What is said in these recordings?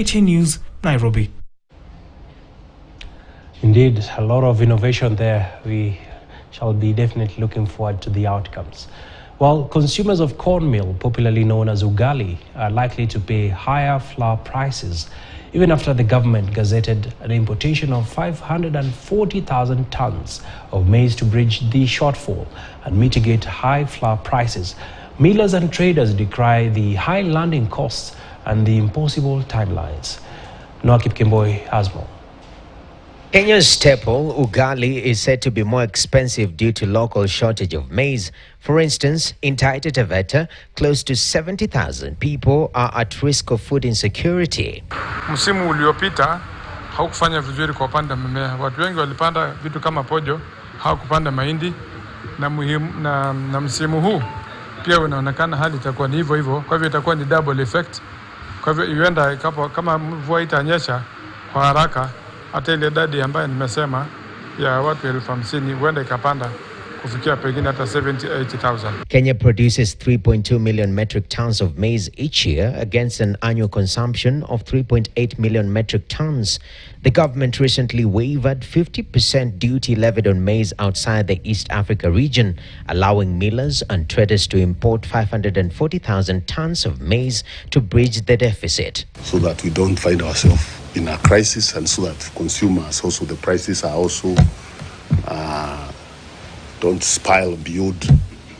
KTN News, Nairobi. Indeed, a lot of innovation there. We shall be definitely looking forward to the outcomes. While consumers of cornmeal, popularly known as Ugali, are likely to pay higher flour prices, even after the government gazetted an importation of 540,000 tons of maize to bridge the shortfall and mitigate high flour prices. Millers and traders decry the high landing costs and the impossible timelines. Noakip Kimboi has more. Kenya's staple, Ugali, is said to be more expensive due to local shortage of maize. For instance, in Taita Taveta, close to 70,000 people are at risk of food insecurity. Msimu uliopita haukufanya vizuri kwa upande mimea. Watu wengi walipanda vitu kama pojo, hawakupanda mahindi, na msimu huu pia unaonekana hali itakuwa ni hivyo hivyo. Kwa hivyo itakuwa ni double effect. Kwa hivyo iwenda kama mvua itanyesha kwa haraka, hata ile idadi ambayo nimesema ya watu 50,000 huenda ikapanda kufikia pengine hata 70,000-80,000. Kenya produces 3.2 million metric tons of maize each year against an annual consumption of 3.8 million metric tons. The government recently waived 50% duty levied on maize outside the East Africa region, allowing millers and traders to import 540,000 tons of maize to bridge the deficit. So that we don't find ourselves in a crisis, and so that consumers also, the prices are also don't spiral beyond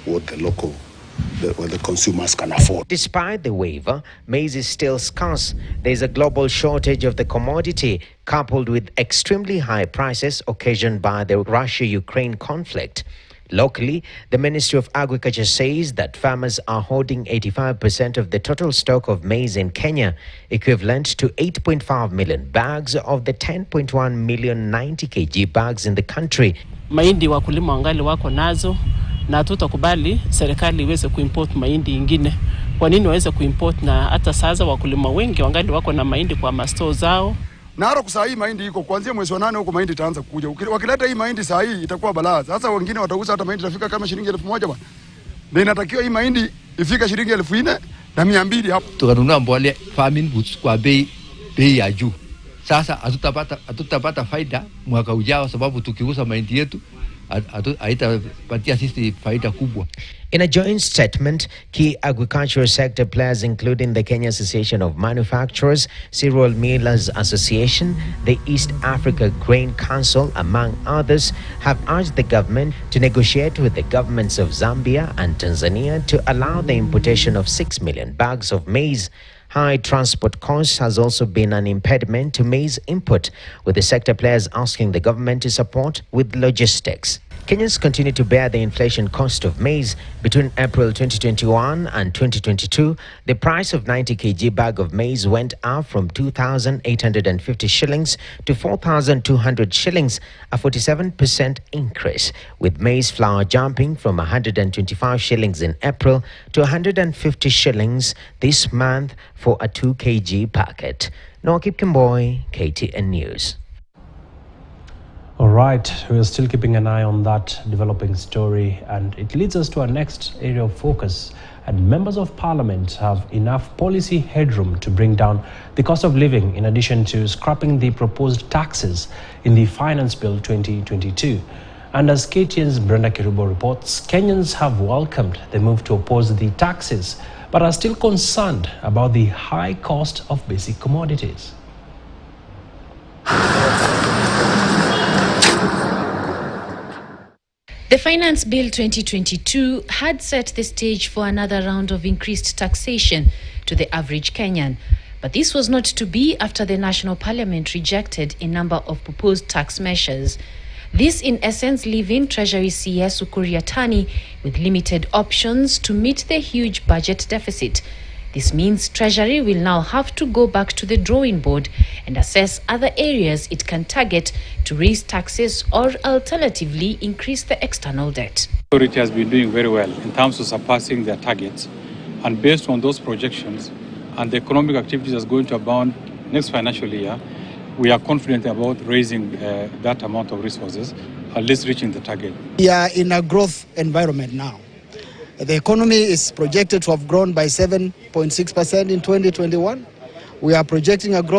what the consumers can afford. Despite the waiver, maize is still scarce. There is a global shortage of the commodity, coupled with extremely high prices occasioned by the Russia-Ukraine conflict. Locally, the Ministry of Agriculture says that farmers are holding 85% of the total stock of maize in Kenya, equivalent to 8.5 million bags of the 10.1 million 90 kg bags in the country. Mahindi wakulima wangali wako nazo, na tutakubali serikali iweze kuimport mahindi ingine. Kwa nini waweze kuimport na hata sasa wakulima wengi wangali wako na mahindi kwa mastore zao? Naro kusaa hii mahindi iko kuanzia mwezi wa 8 huko mahindi itaanza kuja. Wakileta hii mahindi saa hii itakuwa balaa. Sasa wengine watauza hata mahindi itafika kama shilingi 1,000 bwana. Na inatakiwa hii mahindi ifika shilingi 4,400 hapo. Tukanunua mbolea farming goods kwa bei ya juu. Sasa hatutapata faida mwaka ujao sababu tukiuza mahindi yetu haitapatia sisi faida kubwa. In a joint statement, key agricultural sector players including the Kenya Association of Manufacturers, Cereal Millers Association, the East Africa Grain Council, among others, have urged the government to negotiate with the governments of Zambia and Tanzania to allow the importation of 6 million bags of maize. High transport costs has also been an impediment to maize import, with the sector players asking the government to support with logistics. Kenyans continue to bear the inflation cost of maize. Between April 2021 and 2022, the price of 90 kg bag of maize went up from 2,850 shillings to 4,200 shillings, a 47% increase, with maize flour jumping from 125 shillings in April to 150 shillings this month for a 2 kg packet. Noakip Kimboi, KTN News. All right, we're still keeping an eye on that developing story, and it leads us to our next area of focus. And members of parliament have enough policy headroom to bring down the cost of living, in addition to scrapping the proposed taxes in the Finance Bill 2022. And as KTN's Brenda Kirubo reports, Kenyans have welcomed the move to oppose the taxes, but are still concerned about the high cost of basic commodities. The Finance Bill 2022 had set the stage for another round of increased taxation to the average Kenyan. But this was not to be after the National Parliament rejected a number of proposed tax measures. This, in essence, leaving Treasury CS Ukur Yatani with limited options to meet the huge budget deficit. This means Treasury will now have to go back to the drawing board and assess other areas it can target to raise taxes or alternatively increase the external debt. The authority has been doing very well in terms of surpassing their targets, and based on those projections and the economic activities that's going to abound next financial year, we are confident about raising that amount of resources, at least reaching the target. We are in a growth environment now. The economy is projected to have grown by 7.6% in 2021. We are projecting a growth